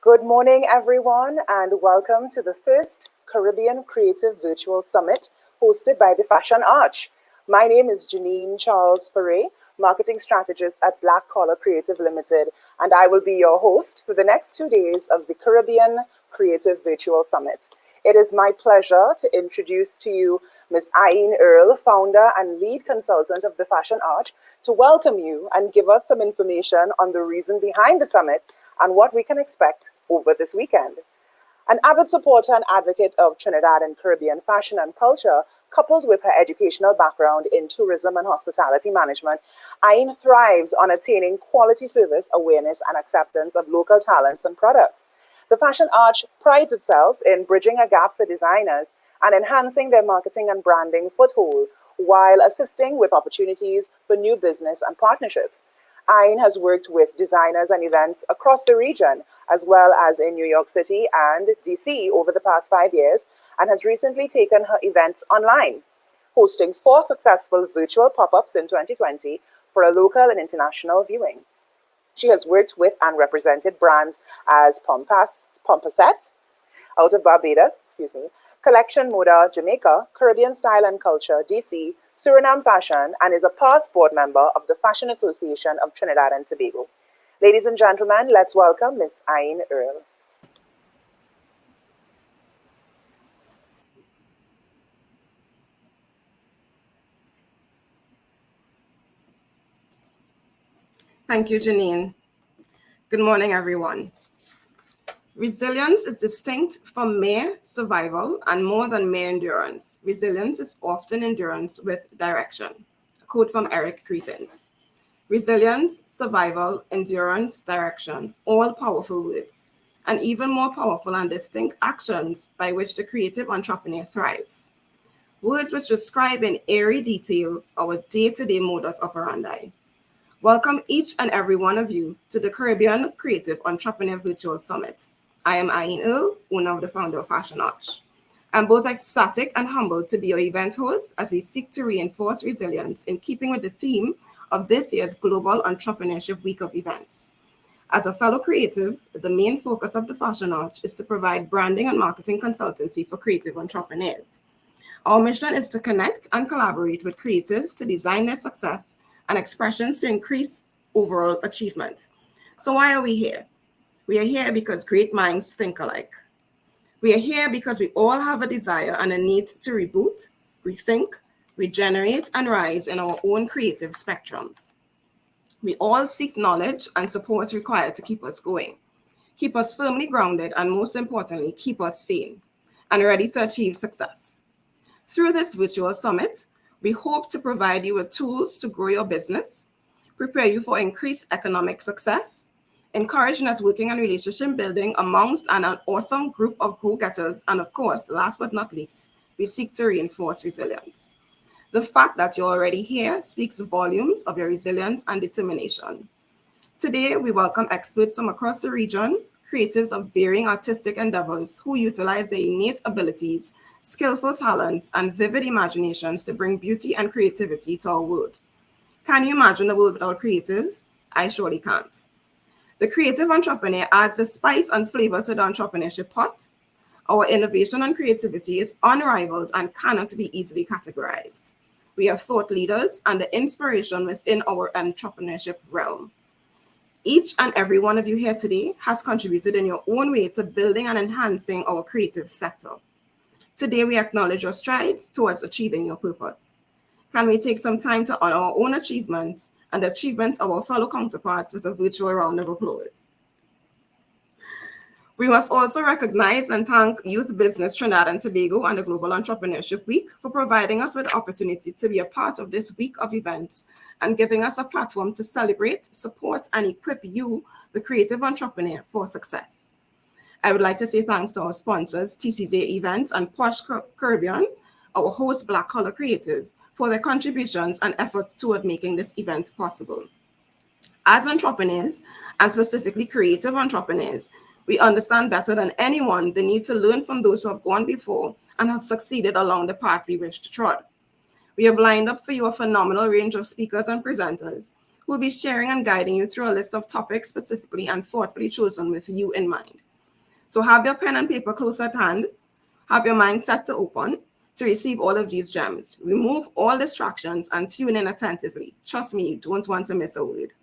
Good morning, everyone, and welcome to the first Caribbean Creative Virtual Summit hosted by the Fashion Arch. My name is Janine Charles Ferre, Marketing Strategist at Black Collar Creative Limited, and I will be your host for the next 2 days of the Caribbean Creative Virtual Summit. It is my pleasure to introduce to you Ms. Aine Earl, founder and lead consultant of the Fashion Arch, to welcome you and give us some information on the reason behind the summit and what we can expect over this weekend. An avid supporter and advocate of Trinidad and Caribbean fashion and culture, coupled with her educational background in tourism and hospitality management, Aine thrives on attaining quality service, awareness, and acceptance of local talents and products. The Fashion Arch prides itself in bridging a gap for designers and enhancing their marketing and branding foothold while assisting with opportunities for new business and partnerships. Aine has worked with designers and events across the region, as well as in New York City and DC over the past 5 years, and has recently taken her events online, hosting 4 successful virtual pop-ups in 2020 for a local and international viewing. She has worked with and represented brands as Pompasset out of Barbados, Collection Moda Jamaica, Caribbean Style and Culture DC, Suriname Fashion, and is a past board member of the Fashion Association of Trinidad and Tobago. Ladies and gentlemen, let's welcome Ms. Aine Earl. Thank you, Janine. Good morning, everyone. Resilience is distinct from mere survival and more than mere endurance. Resilience is often endurance with direction. A quote from Eric Cretins. Resilience, survival, endurance, direction, all powerful words, and even more powerful and distinct actions by which the creative entrepreneur thrives. Words which describe in airy detail our day-to-day modus operandi. Welcome each and every one of you to the Caribbean Creative Entrepreneur Virtual Summit. I am Aine Earl, owner of the founder of Fashion Arch. I'm both ecstatic and humbled to be your event host as we seek to reinforce resilience in keeping with the theme of this year's Global Entrepreneurship Week of events. As a fellow creative, the main focus of the Fashion Arch is to provide branding and marketing consultancy for creative entrepreneurs. Our mission is to connect and collaborate with creatives to design their success and expressions to increase overall achievement. So why are we here? We are here because great minds think alike. We are here because we all have a desire and a need to reboot, rethink, regenerate, and rise in our own creative spectrums. We all seek knowledge and support required to keep us going, keep us firmly grounded, and most importantly, keep us sane and ready to achieve success. Through this virtual summit, we hope to provide you with tools to grow your business, prepare you for increased economic success, encourage networking and relationship building amongst an awesome group of go-getters, and of course, last but not least, we seek to reinforce resilience. The fact that you're already here speaks volumes of your resilience and determination. Today, we welcome experts from across the region, creatives of varying artistic endeavors who utilize their innate abilities, skillful talents, and vivid imaginations to bring beauty and creativity to our world. Can you imagine a world without creatives? I surely can't. The creative entrepreneur adds a spice and flavor to the entrepreneurship pot. Our innovation and creativity is unrivaled and cannot be easily categorized. We are thought leaders and the inspiration within our entrepreneurship realm. Each and every one of you here today has contributed in your own way to building and enhancing our creative sector. Today, we acknowledge your strides towards achieving your purpose. Can we take some time to honor our own achievements and the achievements of our fellow counterparts with a virtual round of applause? We must also recognize and thank Youth Business Trinidad and Tobago and the Global Entrepreneurship Week for providing us with the opportunity to be a part of this week of events and giving us a platform to celebrate, support, and equip you, the creative entrepreneur, for success. I would like to say thanks to our sponsors, TCJ Events and Posh Caribbean, our host, Black Collar Creative, for their contributions and efforts toward making this event possible. As entrepreneurs, and specifically creative entrepreneurs, we understand better than anyone the need to learn from those who have gone before and have succeeded along the path we wish to trod. We have lined up for you a phenomenal range of speakers and presenters who will be sharing and guiding you through a list of topics specifically and thoughtfully chosen with you in mind. So have your pen and paper close at hand. Have your mind set to open to receive all of these gems. Remove all distractions and tune in attentively. Trust me, you don't want to miss a word.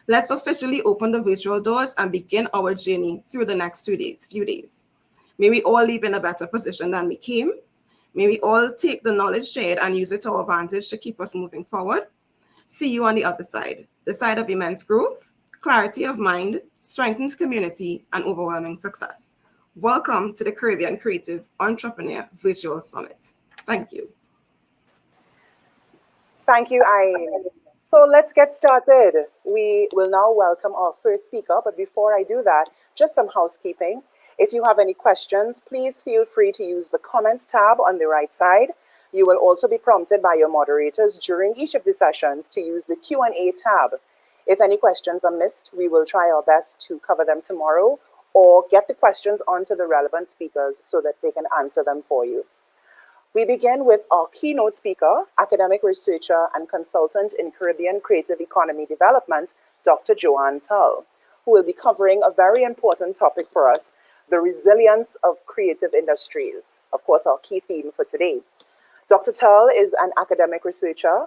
Let's officially open the virtual doors and begin our journey through the next few days. May we all leave in a better position than we came. May we all take the knowledge shared and use it to our advantage to keep us moving forward. See you on the side of immense growth, clarity of mind, strengthened community, and overwhelming success. Welcome to the Caribbean Creative Entrepreneur Virtual Summit. Thank you. Thank you, Ayn. So let's get started. We will now welcome our first speaker, but before I do that, just some housekeeping. If you have any questions, please feel free to use the comments tab on the right side. You will also be prompted by your moderators during each of the sessions to use the Q&A tab. If any questions are missed, we will try our best to cover them tomorrow or get the questions onto the relevant speakers so that they can answer them for you. We begin with our keynote speaker, academic researcher and consultant in Caribbean creative economy development, Dr. Joanne Tull, who will be covering a very important topic for us, the resilience of creative industries. Of course, our key theme for today. Dr. Tull is an academic researcher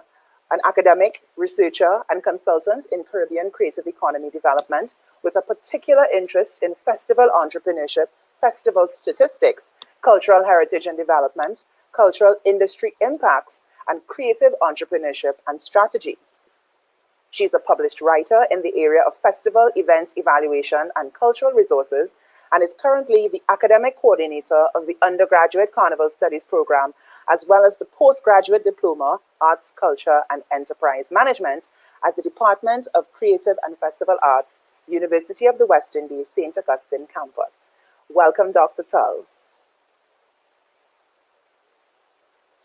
and consultant in Caribbean creative economy development with a particular interest in festival entrepreneurship, festival statistics, cultural heritage and development, cultural industry impacts, and creative entrepreneurship and strategy. She's a published writer in the area of festival event evaluation and cultural resources and is currently the academic coordinator of the undergraduate Carnival Studies program, as well as the postgraduate diploma, Arts, Culture, and Enterprise Management at the Department of Creative and Festival Arts, University of the West Indies, St. Augustine campus. Welcome, Dr. Tull.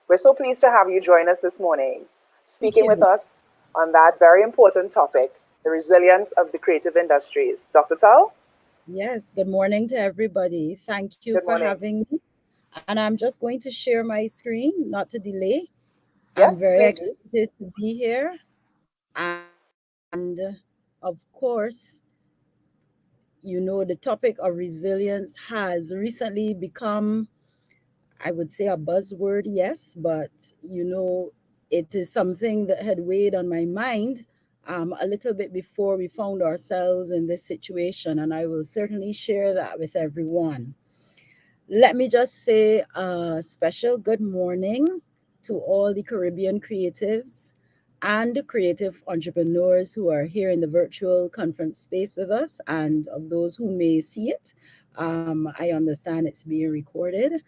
We're so pleased to have you join us this morning, speaking with us on that very important topic, the resilience of the creative industries. Dr. Tull? Yes, good morning to everybody. Thank you Good for morning. having me. And I'm just going to share my screen, not to delay. I'm Yes, very please do. excited to be here. And of course, the topic of resilience has recently become, I would say, a buzzword, yes, but it is something that had weighed on my mind a little bit before we found ourselves in this situation, and I will certainly share that with everyone. Let me just say a special good morning to all the Caribbean creatives and the creative entrepreneurs who are here in the virtual conference space with us, and of those who may see it. I understand it's being recorded.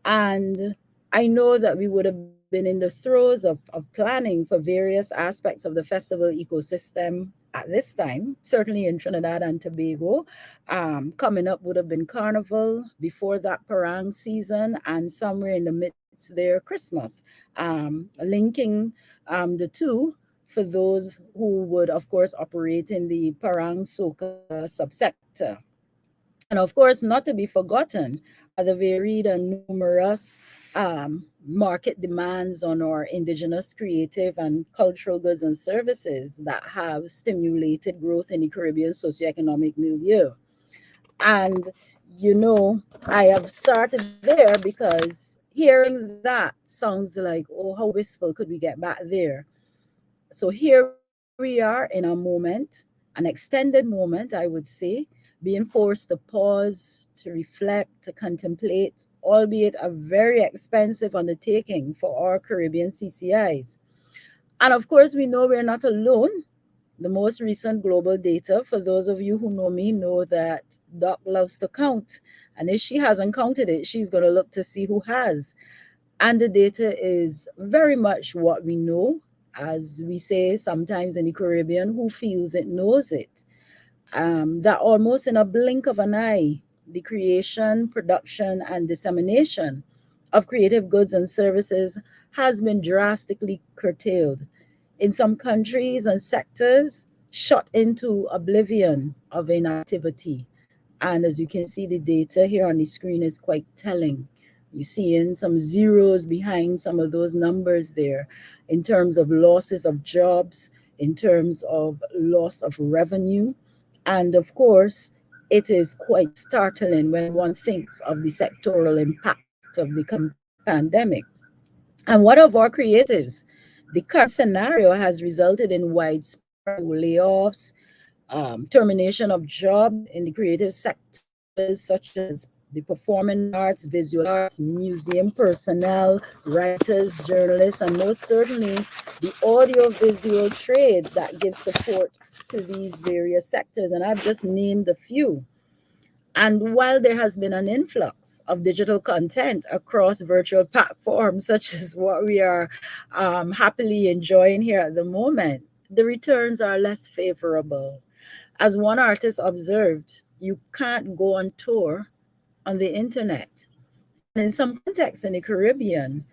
And I know that we would have been in the throes of planning for various aspects of the festival ecosystem at this time, certainly in Trinidad and Tobago. Coming up would have been Carnival, before that Parang season, and somewhere in the midst there, Christmas. Linking the two for those who would, of course, operate in the Parang Soca subsector. And of course, not to be forgotten, are the varied and numerous market demands on our indigenous creative and cultural goods and services that have stimulated growth in the Caribbean socioeconomic milieu. And, I have started there because hearing that sounds like, oh, how wistful could we get back there? So here we are in a moment, an extended moment, I would say, being forced to pause, to reflect, to contemplate, albeit a very expensive undertaking for our Caribbean CCIs. And of course, we know we're not alone. The most recent global data, for those of you who know me, know that Doc loves to count. And if she hasn't counted it, she's going to look to see who has. And the data is very much what we know. As we say sometimes in the Caribbean, who feels it knows it. That almost in a blink of an eye, the creation, production, and dissemination of creative goods and services has been drastically curtailed. In some countries and sectors, shot into oblivion of inactivity. And as you can see, the data here on the screen is quite telling. You see in some zeros behind some of those numbers there in terms of losses of jobs, in terms of loss of revenue, and of course, it is quite startling when one thinks of the sectoral impact of the pandemic. And what of our creatives? The current scenario has resulted in widespread layoffs, termination of jobs in the creative sectors such as the performing arts, visual arts, museum personnel, writers, journalists, and most certainly the audiovisual trades that give support to these various sectors. And I've just named a few. And while there has been an influx of digital content across virtual platforms, such as what we are happily enjoying here at the moment, the returns are less favorable. As one artist observed, you can't go on tour on the internet. And in some contexts in the Caribbean,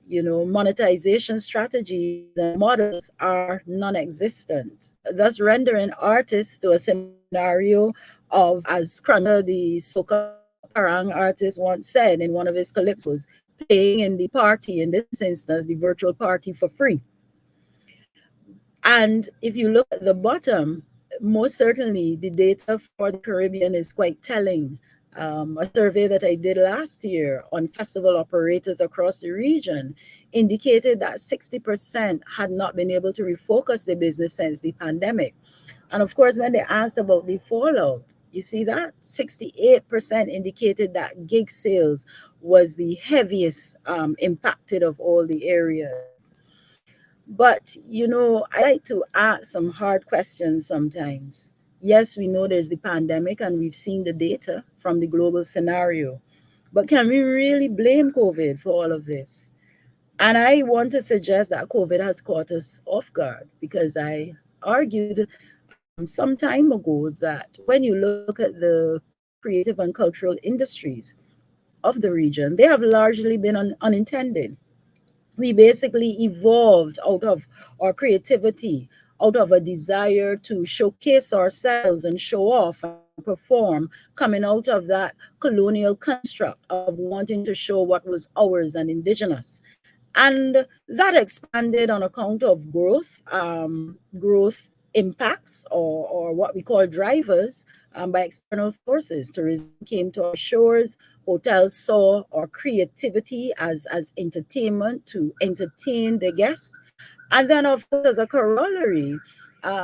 monetization strategies and models are non existent, thus rendering artists to a scenario of, as Crunter, the soca parang artist, once said in one of his calypsos, playing in the party, in this instance, the virtual party for free. And if you look at the bottom, most certainly the data for the Caribbean is quite telling. A survey that I did last year on festival operators across the region indicated that 60% had not been able to refocus their business since the pandemic. And of course, when they asked about the fallout, you see that 68% indicated that gig sales was the heaviest impacted of all the areas. But, I like to ask some hard questions sometimes. Yes, we know there's the pandemic and we've seen the data from the global scenario. But can we really blame COVID for all of this? And I want to suggest that COVID has caught us off guard because I argued some time ago that when you look at the creative and cultural industries of the region, they have largely been unintended. We basically evolved out of our creativity, out of a desire to showcase ourselves and show off and perform, coming out of that colonial construct of wanting to show what was ours and indigenous. And that expanded on account of growth impacts, or what we call drivers, by external forces. Tourism came to our shores. Hotels saw our creativity as entertainment to entertain the guests. And then, of course, as a corollary,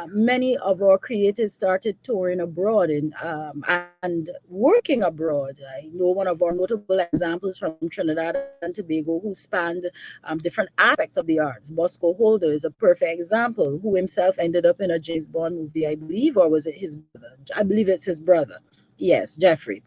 many of our creators started touring abroad and working abroad. I know one of our notable examples from Trinidad and Tobago who spanned different aspects of the arts. Bosco Holder is a perfect example, who himself ended up in a James Bond movie, I believe, or was it his brother? I believe it's his brother. Yes, Jeffrey.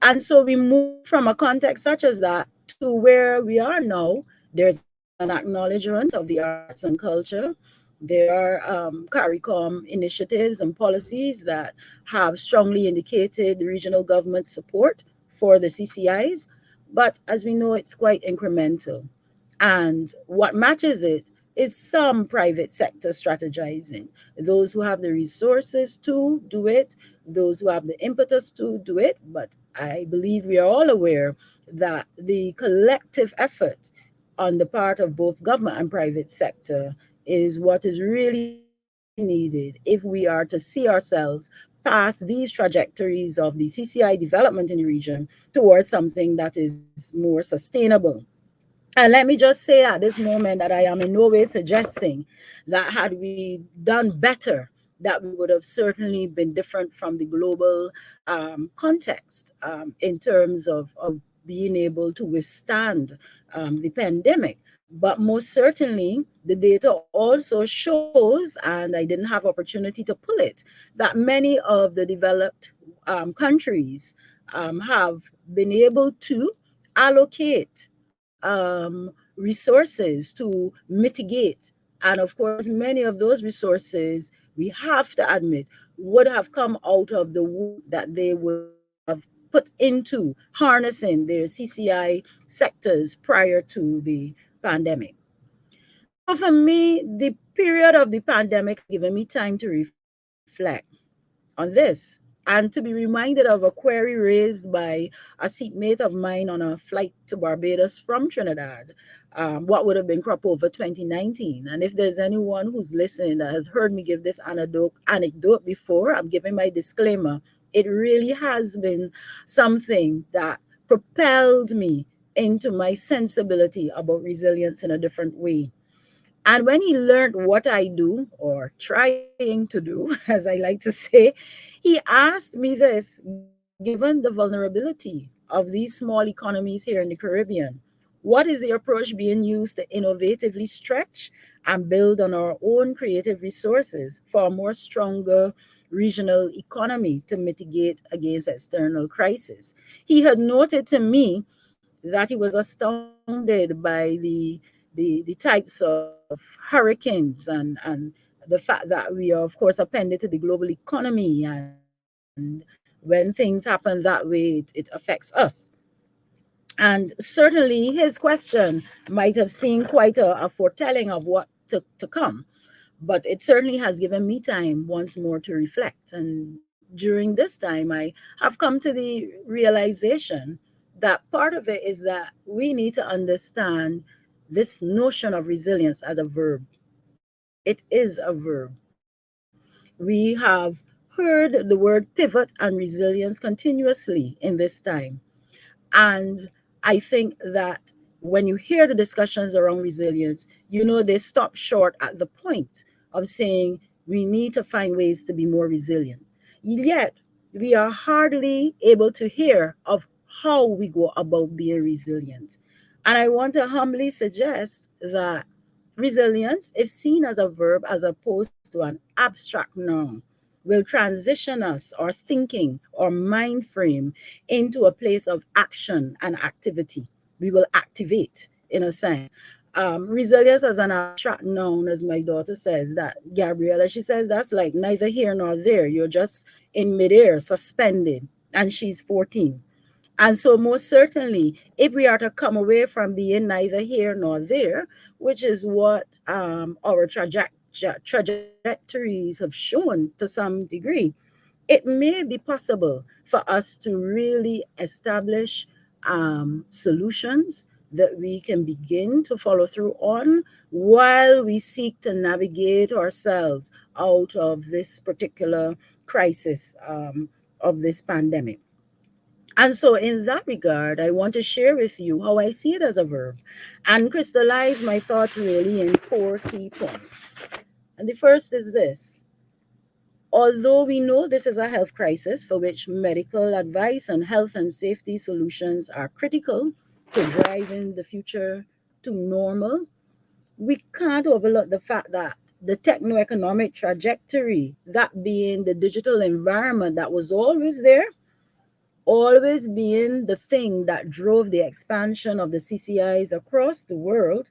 And so we moved from a context such as that to where we are now. There's an acknowledgement of the arts and culture. There are CARICOM initiatives and policies that have strongly indicated the regional government support for the CCIs. But as we know, it's quite incremental. And what matches it is some private sector strategizing. Those who have the resources to do it, those who have the impetus to do it. But I believe we are all aware that the collective effort on the part of both government and private sector is what is really needed if we are to see ourselves past these trajectories of the CCI development in the region towards something that is more sustainable. And let me just say at this moment that I am in no way suggesting that had we done better, that we would have certainly been different from the global context in terms of being able to withstand the pandemic. But most certainly, the data also shows, and I didn't have opportunity to pull it, that many of the developed countries have been able to allocate resources to mitigate. And of course, many of those resources, we have to admit, would have come out of the work that they would have put into harnessing their CCI sectors prior to the pandemic. So for me, the period of the pandemic has given me time to reflect on this and to be reminded of a query raised by a seatmate of mine on a flight to Barbados from Trinidad. What would have been crop over 2019. And if there's anyone who's listening that has heard me give this anecdote before, I'm giving my disclaimer It really has been something that propelled me into my sensibility about resilience in a different way. And when he learned what I do, or trying to do, as I like to say, he asked me this: given the vulnerability of these small economies here in the Caribbean, what is the approach being used to innovatively stretch and build on our own creative resources for a more stronger regional economy to mitigate against external crisis? He had noted to me that he was astounded by the types of hurricanes and the fact that we are, of course, appended to the global economy, and when things happen that way, it affects us. And certainly his question might have seemed quite a foretelling of what to come, but it certainly has given me time once more to reflect. And during this time, I have come to the realization that part of it is that we need to understand this notion of resilience as a verb. It is a verb. We have heard the word pivot and resilience continuously in this time. And I think that when you hear the discussions around resilience, they stop short at the point of saying we need to find ways to be more resilient. Yet, we are hardly able to hear of how we go about being resilient. And I want to humbly suggest that resilience, if seen as a verb as opposed to an abstract noun, will transition us, our thinking, our mind frame, into a place of action and activity. We will activate, in a sense. Resilience as an abstract noun, as my daughter says, that Gabriella, she says that's like neither here nor there. You're just in midair, suspended, and she's 14. And so, most certainly, if we are to come away from being neither here nor there, which is what our trajectories have shown to some degree, it may be possible for us to really establish solutions that we can begin to follow through on while we seek to navigate ourselves out of this particular crisis of this pandemic. And so, in that regard, I want to share with you how I see it as a verb and crystallize my thoughts really in four key points. And the first is this: although we know this is a health crisis for which medical advice and health and safety solutions are critical to driving the future to normal, we can't overlook the fact that the techno-economic trajectory, that being the digital environment that was always there, always being the thing that drove the expansion of the CCIs across the world,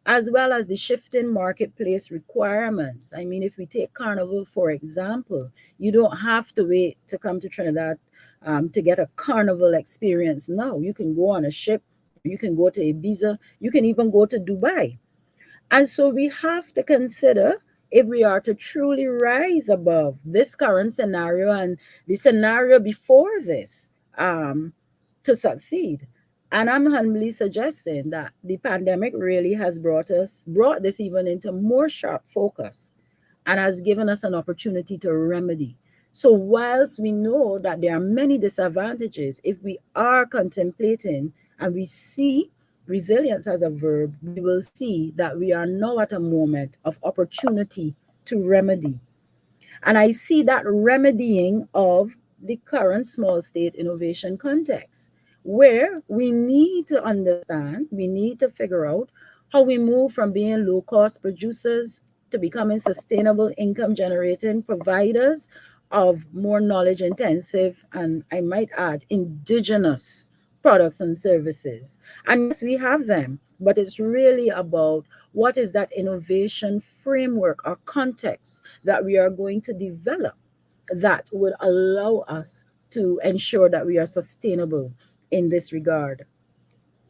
as well as the shifting marketplace requirements. I mean, if we take Carnival, for example, you don't have to wait to come to Trinidad to get a Carnival experience now. You can go on a ship, or you can go to Ibiza, you can even go to Dubai. And so we have to consider, if we are to truly rise above this current scenario and the scenario before this, um, to succeed. And I'm humbly suggesting that the pandemic really has brought this even into more sharp focus and has given us an opportunity to remedy. So, whilst we know that there are many disadvantages, if we are contemplating and we see resilience as a verb, we will see that we are now at a moment of opportunity to remedy. And I see that remedying of the current small state innovation context, where we need to understand, we need to figure out how we move from being low cost producers to becoming sustainable income generating providers of more knowledge intensive, and I might add, indigenous products and services. And yes, we have them, but it's really about what is that innovation framework or context that we are going to develop that would allow us to ensure that we are sustainable in this regard.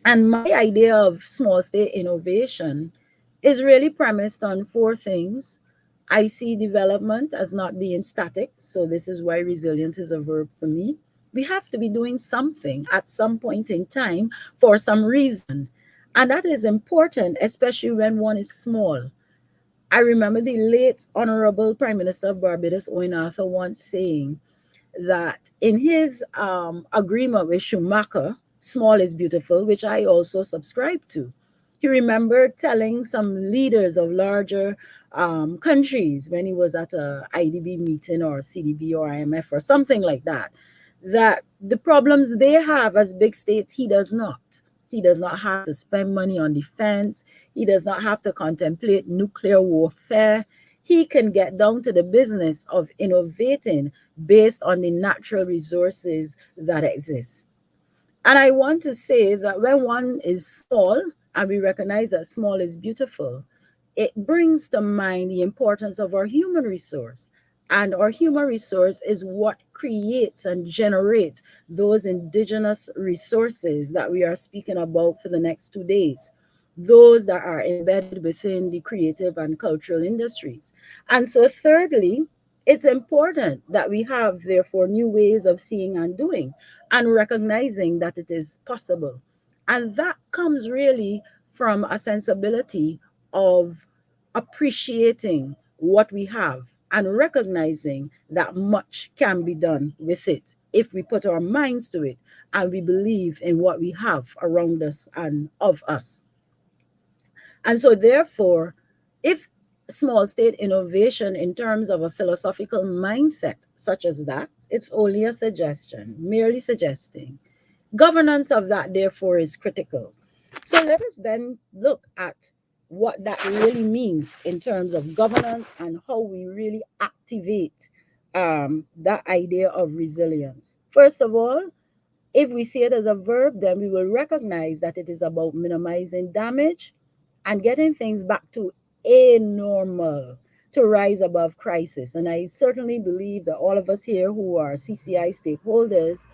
And my idea of small state innovation is really premised on four things. I see development as not being static. So, this is why resilience is a verb for me. We have to be doing something at some point in time for some reason. And that is important, especially when one is small. I remember the late Honorable Prime Minister of Barbados, Owen Arthur, once saying that in his agreement with Schumacher, small is beautiful, which I also subscribe to. He remembered telling some leaders of larger countries when he was at a IDB meeting or CDB or IMF or something like that, that the problems they have as big states, he does not. He does not have to spend money on defense. He does not have to contemplate nuclear warfare. He can get down to the business of innovating based on the natural resources that exist. And I want to say that when one is small, and we recognize that small is beautiful, it brings to mind the importance of our human resource. And our human resource is what creates and generates those indigenous resources that we are speaking about for the next 2 days, those that are embedded within the creative and cultural industries. And so, thirdly, it's important that we have, therefore, new ways of seeing and doing and recognizing that it is possible. And that comes really from a sensibility of appreciating what we have and recognizing that much can be done with it if we put our minds to it and we believe in what we have around us and of us. And so, therefore, if small state innovation in terms of a philosophical mindset such as that, it's only a suggestion, merely suggesting. Governance of that, therefore, is critical. So let us then look at what that really means in terms of governance and how we really activate that idea of resilience. First of all, if we see it as a verb, then we will recognize that it is about minimizing damage and getting things back to a normal to rise above crisis. And I certainly believe that all of us here who are CCI stakeholders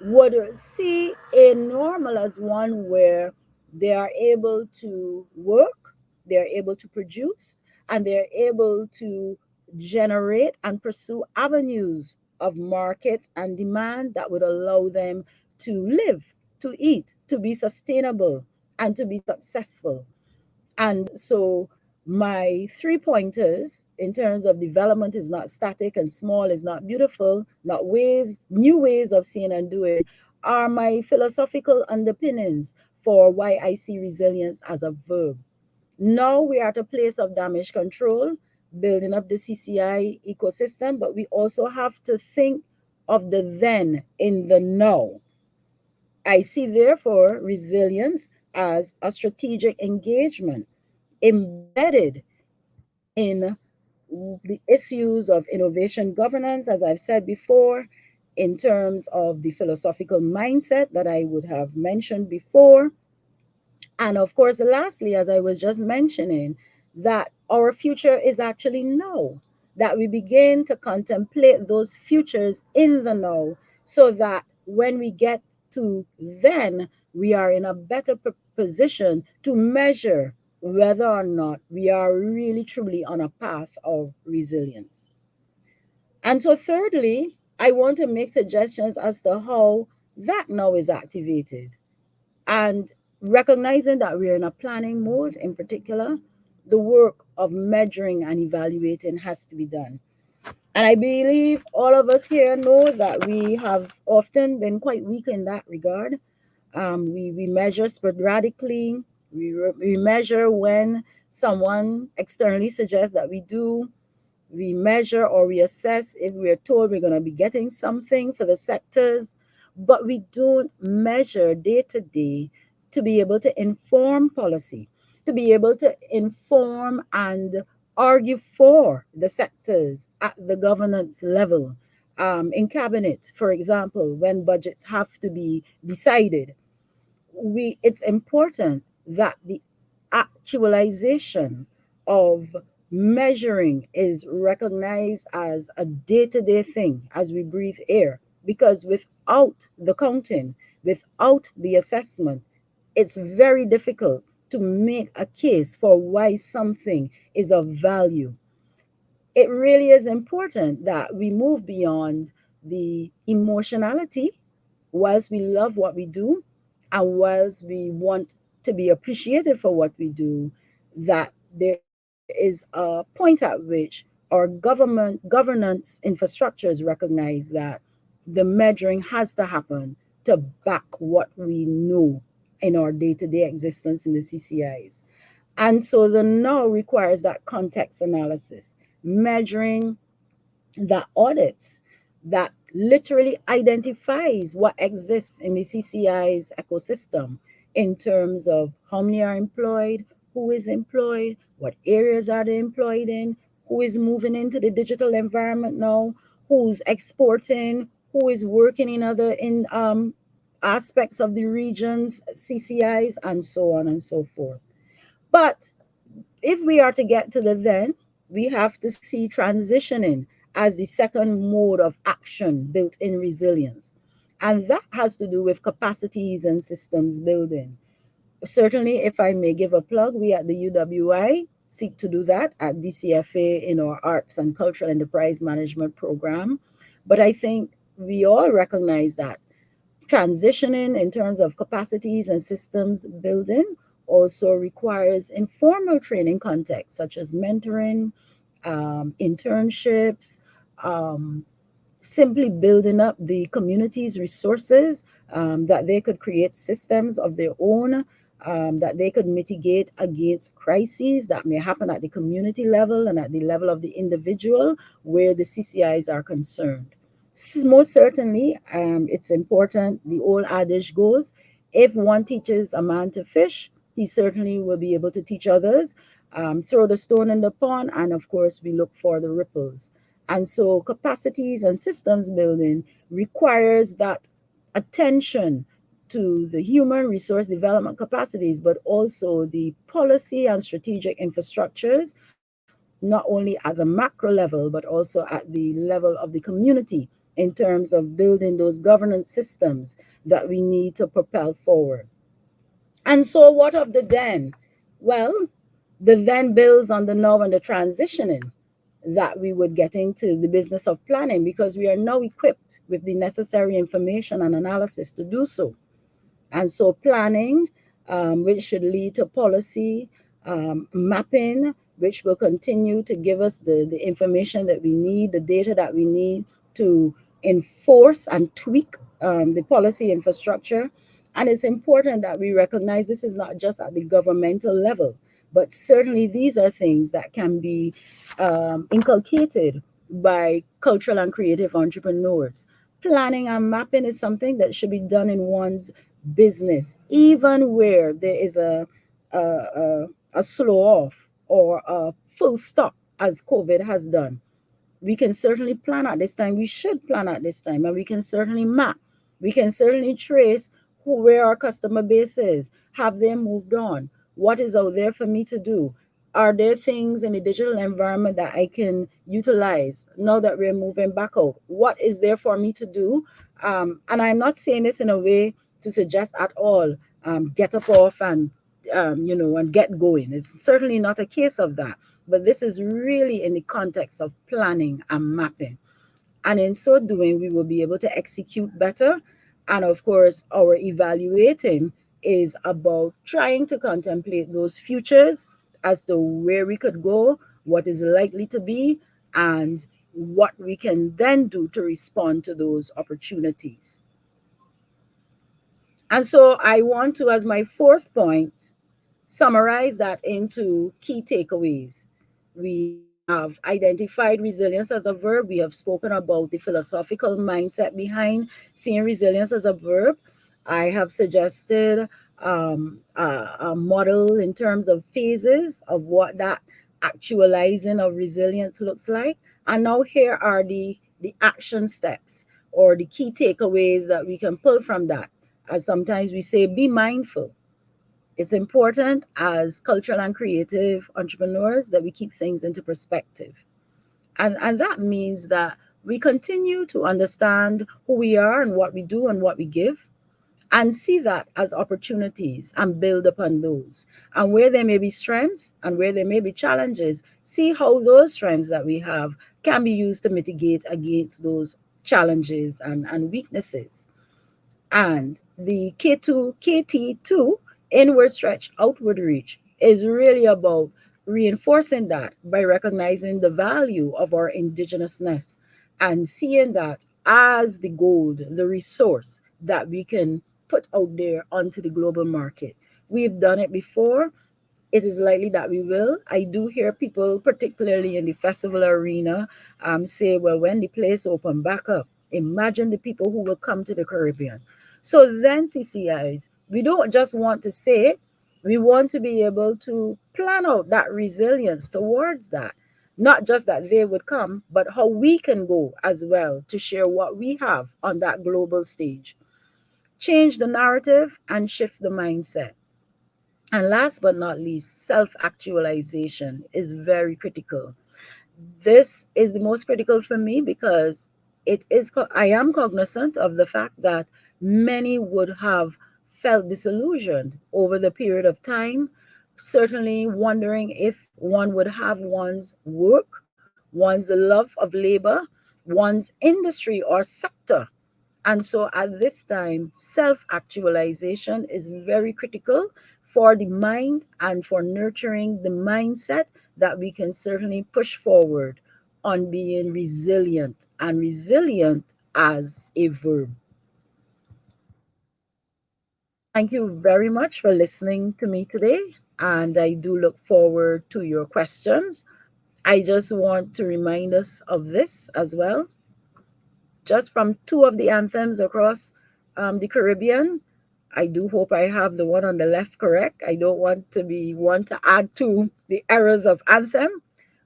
would see a normal as one where they are able to work, they're able to produce, and they're able to generate and pursue avenues of market and demand that would allow them to live, to eat, to be sustainable, and to be successful. And so my 3 pointers in terms of development is not static and small is not beautiful, not ways, new ways of seeing and doing, are my philosophical underpinnings for why I see resilience as a verb. Now we are at a place of damage control, building up the CCI ecosystem, but we also have to think of the then in the now. I see, therefore, resilience as a strategic engagement embedded in the issues of innovation governance, as I've said before, in terms of the philosophical mindset that I would have mentioned before, and of course, lastly, as I was just mentioning, that our future is actually now, that we begin to contemplate those futures in the now, so that when we get to then, we are in a better position to measure whether or not we are really truly on a path of resilience. And so, thirdly, I want to make suggestions as to how that now is activated. And recognizing that we're in a planning mode in particular, the work of measuring and evaluating has to be done. And I believe all of us here know that we have often been quite weak in that regard. We measure sporadically, we measure when someone externally suggests that we do, we measure or we assess if we're told we're going to be getting something for the sectors, but we don't measure day to day to be able to inform policy, to be able to inform and argue for the sectors at the governance level. In cabinet, for example, when budgets have to be decided, it's important that the actualization of measuring is recognized as a day-to-day thing as we breathe air, because without the counting, without the assessment, it's very difficult to make a case for why something is of value. It really is important that we move beyond the emotionality whilst we love what we do and whilst we want to be appreciated for what we do, that there is a point at which our governance infrastructures recognize that the measuring has to happen to back what we know in our day-to-day existence in the CCIs. And so the now requires that context analysis, measuring that audits, that literally identifies what exists in the CCI's ecosystem in terms of how many are employed, who is employed, what areas are they employed in, who is moving into the digital environment now, who's exporting, who is working in other in aspects of the region's CCIs, and so on and so forth. But if we are to get to the then, we have to see transitioning as the second mode of action built in resilience. And that has to do with capacities and systems building. Certainly, if I may give a plug, we at the UWI seek to do that at DCFA in our Arts and Cultural Enterprise Management program. But I think we all recognize that transitioning in terms of capacities and systems building also requires informal training contexts such as mentoring, internships, um, simply building up the community's resources, that they could create systems of their own, that they could mitigate against crises that may happen at the community level and at the level of the individual where the CCIs are concerned. Most certainly, it's important. The old adage goes, if one teaches a man to fish, he certainly will be able to teach others. Throw the stone in the pond, and of course, we look for the ripples. And so capacities and systems building requires that attention to the human resource development capacities, but also the policy and strategic infrastructures, not only at the macro level, but also at the level of the community in terms of building those governance systems that we need to propel forward. And so, what of the then? Well, the then builds on the now and the transitioning that we would get into the business of planning because we are now equipped with the necessary information and analysis to do so. And so planning, which should lead to policy, mapping, which will continue to give us the information that we need, the data that we need to enforce and tweak the policy infrastructure. And it's important that we recognize this is not just at the governmental level, but certainly these are things that can be inculcated by cultural and creative entrepreneurs. Planning and mapping is something that should be done in one's business, even where there is a slow off or a full stop, as COVID has done. We can certainly plan at this time. We should plan at this time, and we can certainly map. We can certainly trace where our customer base is. Have they moved on? What is out there for me to do? Are there things in the digital environment that I can utilize now that we're moving back out? What is there for me to do? And I'm not saying this in a way to suggest at all get up off and and get going. It's certainly not a case of that. But this is really in the context of planning and mapping. And in so doing, we will be able to execute better. And of course, our evaluating is about trying to contemplate those futures as to where we could go, what is likely to be, and what we can then do to respond to those opportunities. And so I want to, as my fourth point, summarize that into key takeaways. We have identified resilience as a verb. We have spoken about the philosophical mindset behind seeing resilience as a verb. I have suggested a model in terms of phases of what that actualizing of resilience looks like. And now here are the action steps or the key takeaways that we can pull from that. As sometimes we say, be mindful. It's important as cultural and creative entrepreneurs that we keep things into perspective. And that means that we continue to understand who we are and what we do and what we give, and see that as opportunities and build upon those. And where there may be strengths and where there may be challenges, see how those strengths that we have can be used to mitigate against those challenges and weaknesses. And the KT2, inward stretch, outward reach, is really about reinforcing that by recognizing the value of our indigenousness and seeing that as the gold, the resource that we can put out there onto the global market. We've done it before. It is likely that we will. I do hear people, particularly in the festival arena, say, well, when the place open back up, imagine the people who will come to the Caribbean. So then, CCIs, we don't just want to say it, we want to be able to plan out that resilience towards that. Not just that they would come, but how we can go as well to share what we have on that global stage. Change the narrative and shift the mindset. And last but not least, self actualization is very critical. This is the most critical for me because I am cognizant of the fact that many would have felt disillusioned over the period of time, certainly wondering if one would have one's work, one's love of labor, one's industry or sector. And so at this time, self actualization is very critical for the mind and for nurturing the mindset that we can certainly push forward on being resilient and resilient as a verb. Thank you very much for listening to me today. And I do look forward to your questions. I just want to remind us of this as well. Just from two of the anthems across the Caribbean. I do hope I have the one on the left correct. I don't want to be one to add to the errors of anthem,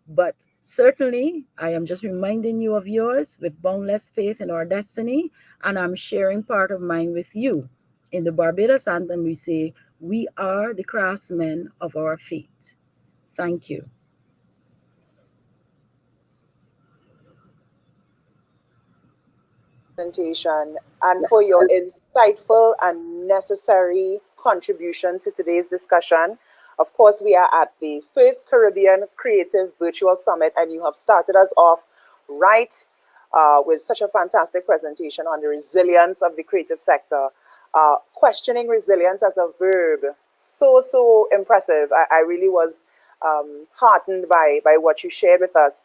but certainly I am just reminding you of yours with boundless faith in our destiny, and I'm sharing part of mine with you. In the Barbados anthem, we say, "We are the craftsmen of our fate." Thank you. Presentation and for your insightful and necessary contribution to today's discussion. Of course, we are at the first Caribbean Creative Virtual Summit, and you have started us off right with such a fantastic presentation on the resilience of the creative sector. Questioning resilience as a verb, so impressive. I really was heartened by what you shared with us.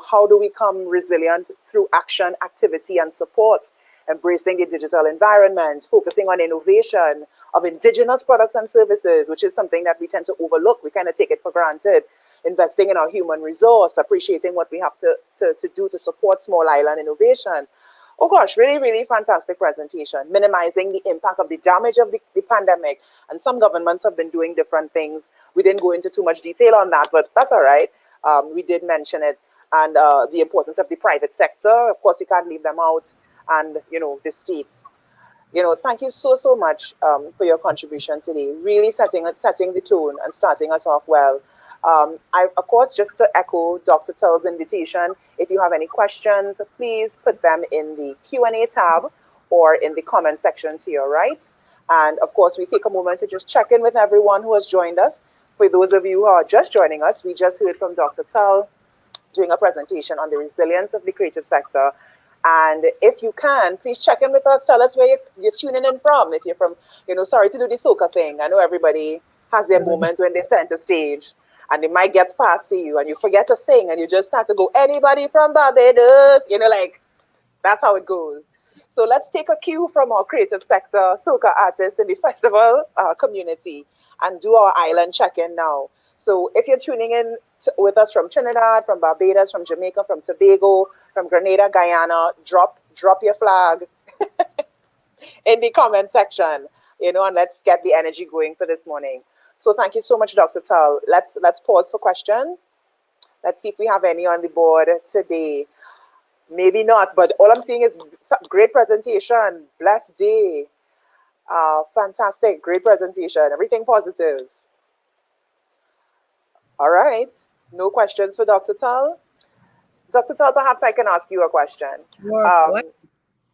How do we become resilient through action, activity, and support? Embracing the digital environment, focusing on innovation of indigenous products and services, which is something that we tend to overlook. We kind of take it for granted. Investing in our human resource, appreciating what we have to do to support small island innovation. Oh gosh, really fantastic presentation. Minimizing the impact of the damage of the pandemic. And some governments have been doing different things. We didn't go into too much detail on that, but that's all right. We did mention it. And the importance of the private sector. Of course, you can't leave them out. And, the state. Thank you so much for your contribution today. Really setting the tone and starting us off well. Of course, just to echo Dr. Tull's invitation, if you have any questions, please put them in the Q&A tab or in the comment section to your right. And of course, we take a moment to just check in with everyone who has joined us. For those of you who are just joining us, we just heard from Dr. Tull doing a presentation on the resilience of the creative sector. And if you can, please check in with us. Tell us where you're tuning in from. If you're from, sorry to do the soca thing. I know everybody has their moment when they center stage and the mic gets passed to you and you forget to sing and you just start to go, anybody from Barbados? That's how it goes. So let's take a cue from our creative sector, soca artists in the festival community and do our island check-in now. So if you're tuning in with us from Trinidad, from Barbados, from Jamaica, from Tobago, from Grenada, Guyana, drop your flag in the comment section, and let's get the energy going for this morning. So thank you so much, Dr. Tull. Let's pause for questions. Let's see if we have any on the board today. Maybe not, but all I'm seeing is great presentation, blessed day, fantastic, great presentation, everything positive. All right, no questions for Dr. Tull. Dr. Tull, perhaps I can ask you a question.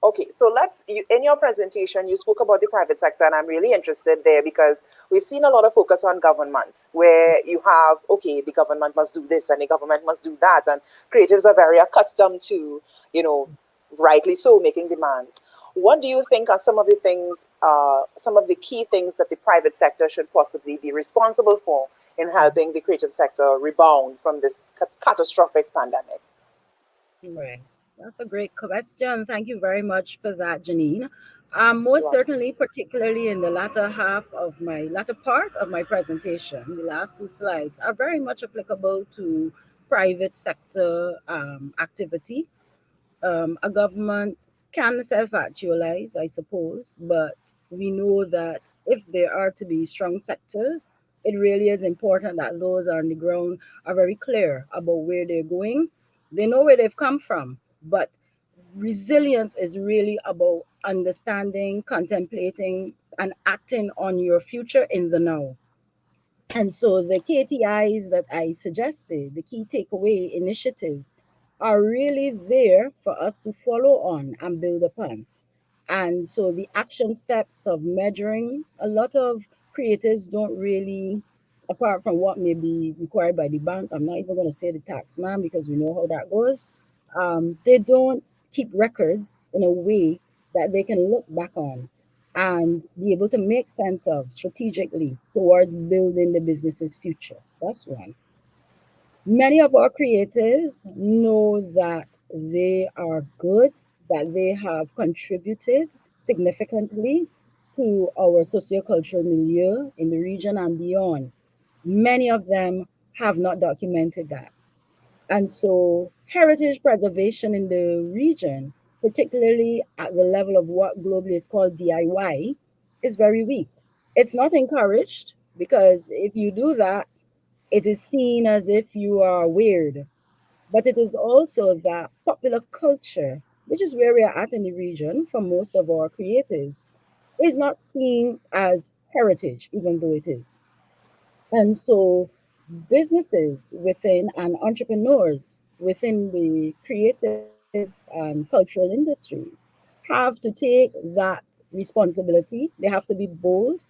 Okay, so in your presentation, you spoke about the private sector, and I'm really interested there because we've seen a lot of focus on government, where you have, okay, the government must do this and the government must do that, and creatives are very accustomed to, rightly so, making demands. What do you think are some of the things, some of the key things that the private sector should possibly be responsible for in helping the creative sector rebound from this catastrophic pandemic? Right. That's a great question. Thank you very much for that, Janine. Most You're welcome. certainly, particularly in the latter part of my presentation, the last two slides are very much applicable to private sector activity. A government can self actualize, I suppose, but we know that if there are to be strong sectors, it really is important that those on the ground are very clear about where they're going. They know where they've come from, but resilience is really about understanding, contemplating, and acting on your future in the now. And so the KTIs that I suggested, the key takeaway initiatives, are really there for us to follow on and build upon. And so the action steps of measuring, a lot of creators don't really, apart from what may be required by the bank, I'm not even going to say the tax man because we know how that goes. They don't keep records in a way that they can look back on and be able to make sense of strategically towards building the business's future. That's one. Many of our creators know that they are good, that they have contributed significantly to our sociocultural milieu in the region and beyond. Many of them have not documented that. And so, heritage preservation in the region, particularly at the level of what globally is called DIY, is very weak. It's not encouraged because if you do that, it is seen as if you are weird. But it is also that popular culture, which is where we are at in the region for most of our creatives, is not seen as heritage, even though it is. And so businesses within and entrepreneurs within the creative and cultural industries have to take that responsibility. They have to be bold.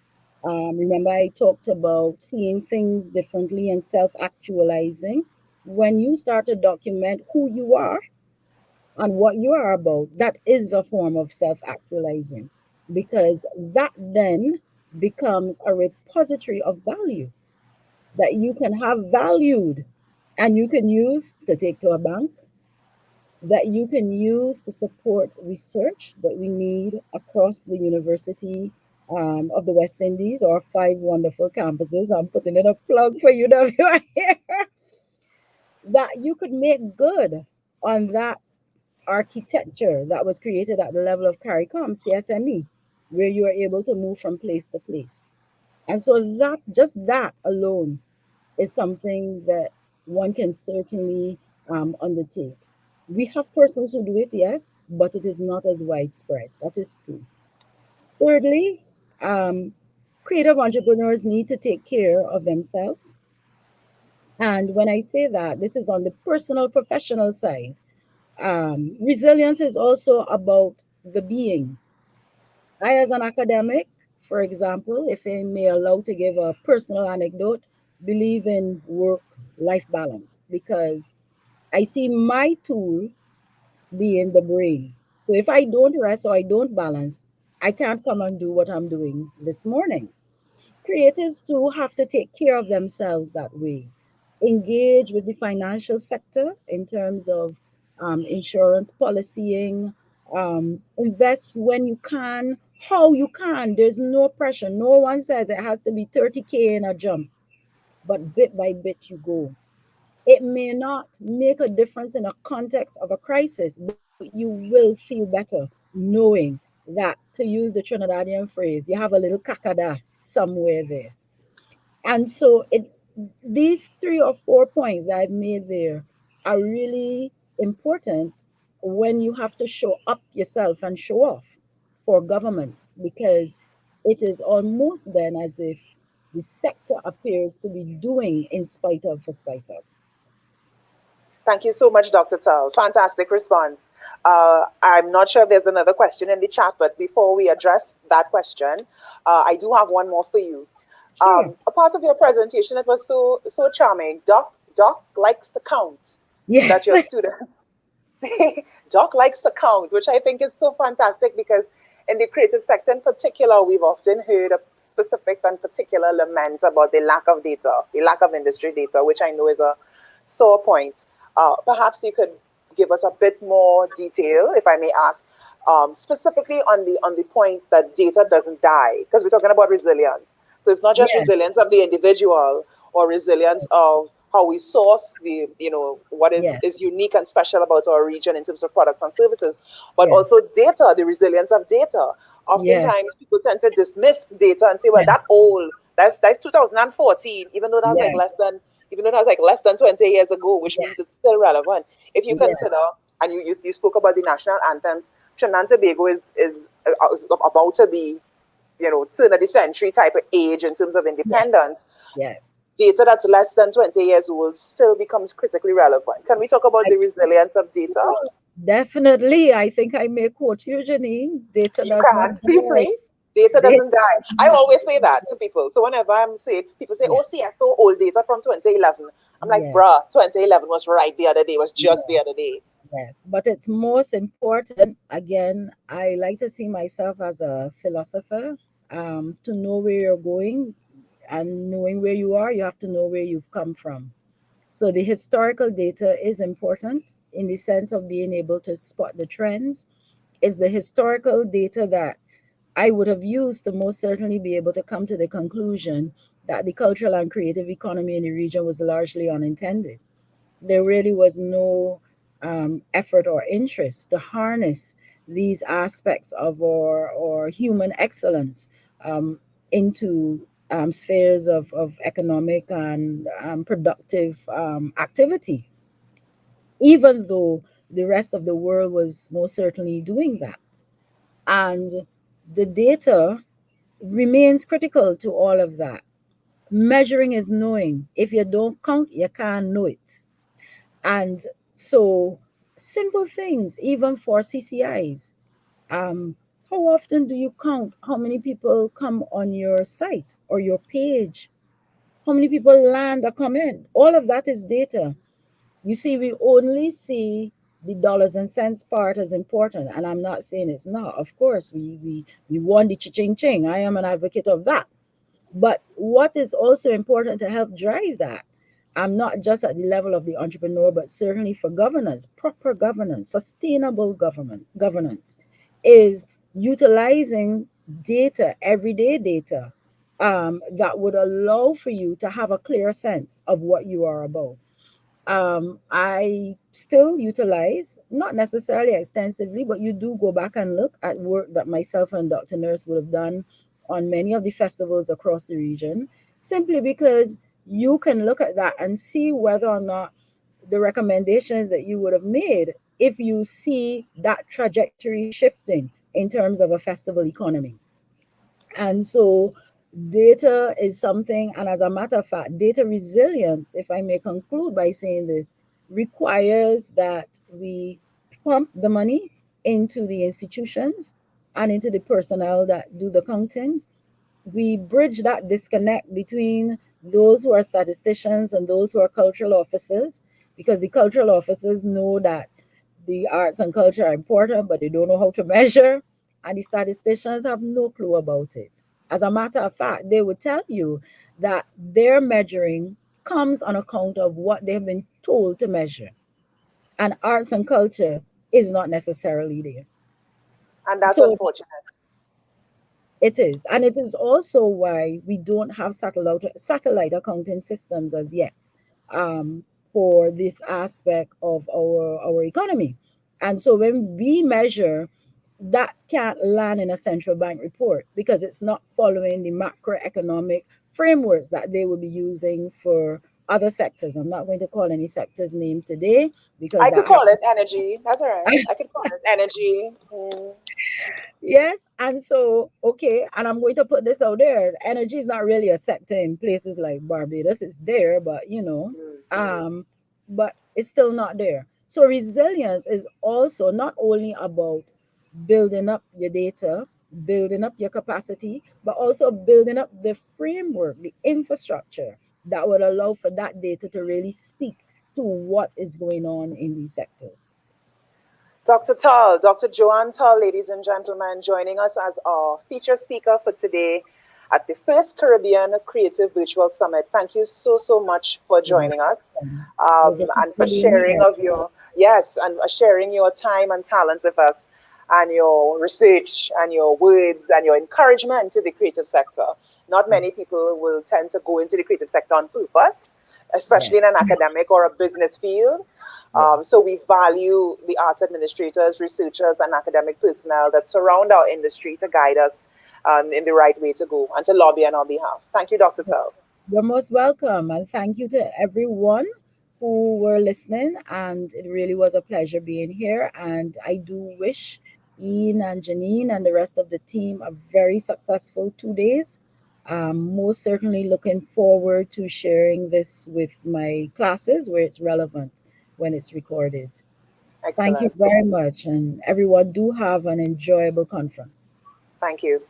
Remember, I talked about seeing things differently and self actualizing. When you start to document who you are and what you are about, that is a form of self actualizing because that then becomes a repository of value that you can have valued and you can use to take to a bank, that you can use to support research that we need across the University of the West Indies, or five wonderful campuses. I'm putting in a plug for UW here, that you could make good on that architecture that was created at the level of CARICOM, CSME, where you are able to move from place to place. And so that just that alone is something that one can certainly undertake. We have persons who do it, yes, but it is not as widespread. That is true. Thirdly, um, creative entrepreneurs need to take care of themselves. And when I say that, this is on the personal, professional side. Resilience is also about the being. I, as an academic, for example, if I may allow to give a personal anecdote, believe in work life balance because I see my tool being the brain. So if I don't rest or I don't balance, I can't come and do what I'm doing this morning. Creatives too have to take care of themselves that way. Engage with the financial sector in terms of insurance policying, invest when you can, how you can. There's no pressure. No one says it has to be 30K in a jump, but bit by bit you go. It may not make a difference in a context of a crisis, but you will feel better knowing that, to use the Trinidadian phrase, you have a little kakada somewhere there. And so these three or four points I've made there are really important when you have to show up yourself and show off for governments because it is almost then as if the sector appears to be doing in spite of, for spite of. Thank you so much, Dr. Tull. Fantastic response. I'm not sure if there's another question in the chat, but before we address that question, I do have one more for you. Sure. A part of your presentation, it was so charming. Doc likes to count. That Yes. your students say Doc likes to count, which I think is so fantastic because in the creative sector in particular, we've often heard a specific and particular lament about the lack of data, the lack of industry data, which I know is a sore point. Perhaps you could give us a bit more detail, if I may ask, specifically on the point that data doesn't die, because we're talking about resilience. So it's not just Yes, resilience of the individual or resilience of how we source the, what yes, is unique and special about our region in terms of products and services, but yes, also data, the resilience of data. yes, Oftentimes people tend to dismiss data and say, well, yes, that old, that's 2014, yes, even though that's like less than 20 years ago, which yes, means it's still relevant. If you yes, consider, and you spoke about the national anthems, Trinidad and Tobago is about to be, turn of the century type of age in terms of yes, independence. yes. Data that's less than 20 years old still becomes critically relevant. Can we talk about I, the resilience of data? definitely, I think I may quote you, Janine. Data You does not can feel die. free. Data Data doesn't die. does I not always say that die. to people. So whenever I'm saying, people say, Yes, "Oh, see, I saw old data from 2011." I'm like, yes, "Bruh, 2011 was right the other day. It was just the yes, other day." yes. But it's most important, again, I like to see myself as a philosopher, to know where you're going and knowing where you are, you have to know where you've come from. So the historical data is important in the sense of being able to spot the trends. Is the historical data that I would have used to most certainly be able to come to the conclusion that the cultural and creative economy in the region was largely unintended. There really was no effort or interest to harness these aspects of our human excellence um, into spheres of economic and productive activity, even though the rest of the world was most certainly doing that. And the data remains critical to all of that. Measuring is knowing. If you don't count, you can't know it. And so, simple things, even for CCIs. Um, how often do you count how many people come on your site or your page? How many people land a comment? All of that is data. You see, we only see the dollars and cents part as important, and I'm not saying it's not. Of course, we want the ching ching. I am an advocate of that. But what is also important to help drive that, I'm not just at the level of the entrepreneur, but certainly for governance, proper governance, sustainable governance, is utilizing data, everyday data, that would allow for you to have a clear sense of what you are about. I still utilize, not necessarily extensively, but you do go back and look at work that myself and Dr. Nurse would have done on many of the festivals across the region, simply because you can look at that and see whether or not the recommendations that you would have made, if you see that trajectory shifting in terms of a festival economy. And so data is something, and as a matter of fact, data resilience, if I may conclude by saying this, requires that we pump the money into the institutions and into the personnel that do the counting. We bridge that disconnect between those who are statisticians and those who are cultural officers, because the cultural officers know that the arts and culture are important, but they don't know how to measure, and the statisticians have no clue about it. As a matter of fact, they would tell you that their measuring comes on account of what they've been told to measure, and arts and culture is not necessarily there. And that's So unfortunate. it is. And it is also why we don't have satellite accounting systems as yet, um, for this aspect of our economy. And so when we measure, that can't land in a central bank report because it's not following the macroeconomic frameworks that they will be using for other sectors. I'm not going to call any sector's name today because I could that call happens. it energy. That's all right. I could call it energy. Mm. Yes, and so okay, and I'm going to put this out there. Energy is not really a sector in places like Barbados. It's there, but but it's still not there. So resilience is also not only about building up your data, building up your capacity, but also building up the framework, the infrastructure that would allow for that data to really speak to what is going on in these sectors. Dr. Tull, Dr. Joanne Tull, ladies and gentlemen, joining us as our feature speaker for today at the first Caribbean Creative Virtual Summit. Thank you so, so much for You're joining us, welcome. It was a and for complete sharing honor. of your, Yes, and sharing your time and talent with us, and your research and your words and your encouragement to the creative sector. Not Yes. many people will tend to go into the creative sector on purpose, especially Yes. in an academic or a business field. Yes. So we value the arts administrators, researchers, and academic personnel that surround our industry to guide us in the right way to go and to lobby on our behalf. Thank you, Dr. Tull. You're most welcome. And thank you to everyone who were listening. And it really was a pleasure being here. And I do wish Ian and Janine and the rest of the team a very successful 2 days. Most certainly looking forward to sharing this with my classes where it's relevant when it's recorded. Thank you Excellent. very much. And everyone, do have an enjoyable conference. Thank you.